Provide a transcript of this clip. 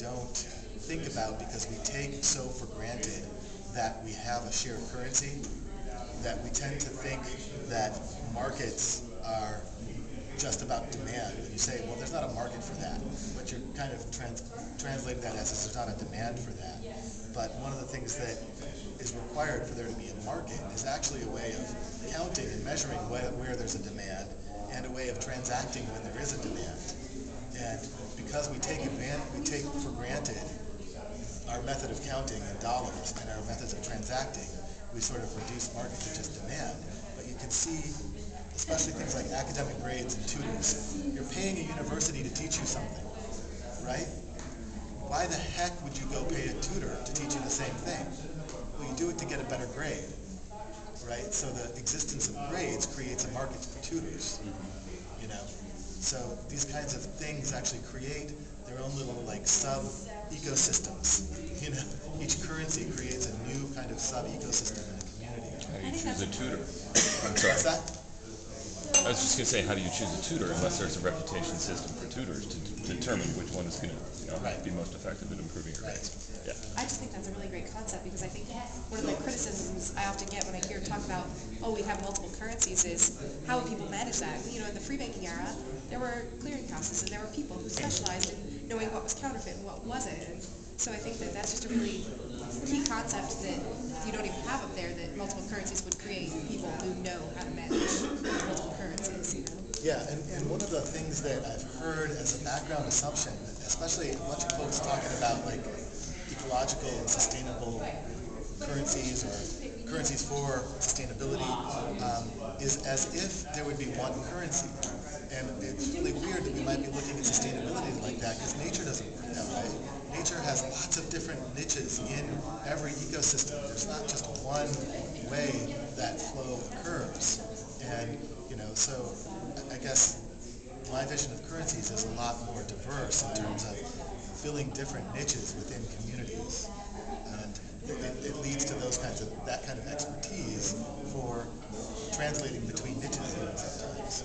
don't think about because we take so for granted that we have a shared currency that we tend to think that markets are just about demand. And you say, well, there's not a market for that. What you're kind of translating that as is there's not a demand for that. But one of the things that is required for there to be a market is actually a way of counting and measuring where there's a demand and a way of transacting when there is a demand. And because we take for granted our method of counting in dollars and our methods of transacting, we sort of reduce market to just demand. But you can see, especially things like academic grades and tutors, you're paying a university to teach you something, right? Why the heck would you go pay a tutor to teach you the same thing? Well, you do it to get a better grade, right? So the existence of grades creates a market for tutors, you know? So these kinds of things actually create their own little like sub-ecosystems, you know? Each currency creates a new kind of sub-ecosystem in a community. How do you choose a tutor? I'm What's sorry. that? I was just going to say, how do you choose a tutor unless there's a reputation system for tutors to determine which one is going to be most effective in improving your grades? Yeah. I just think that's a really great concept because I think one of the criticisms I often get when I hear talk about, oh, we have multiple currencies is how would people manage that? You know, in the free banking era, there were clearinghouses and there were people who specialized in knowing what was counterfeit and what wasn't. And so I think that that's just a really key concept that you don't even have up there, that multiple currencies would create people who know how to manage multiple currencies, you know? Yeah, and one of the things that I've heard as a background assumption, especially a bunch of folks talking about like ecological and sustainable currencies or currencies for sustainability, is as if there would be one currency. And it's really weird that we might be looking at sustainability like that because nature doesn't work that way. Nature has lots of different niches in every ecosystem. There's not just one way that flow occurs. And, you know, so I guess my vision of currencies is a lot more diverse in terms of filling different niches within communities. And it leads to that kind of expertise for translating between niches even sometimes.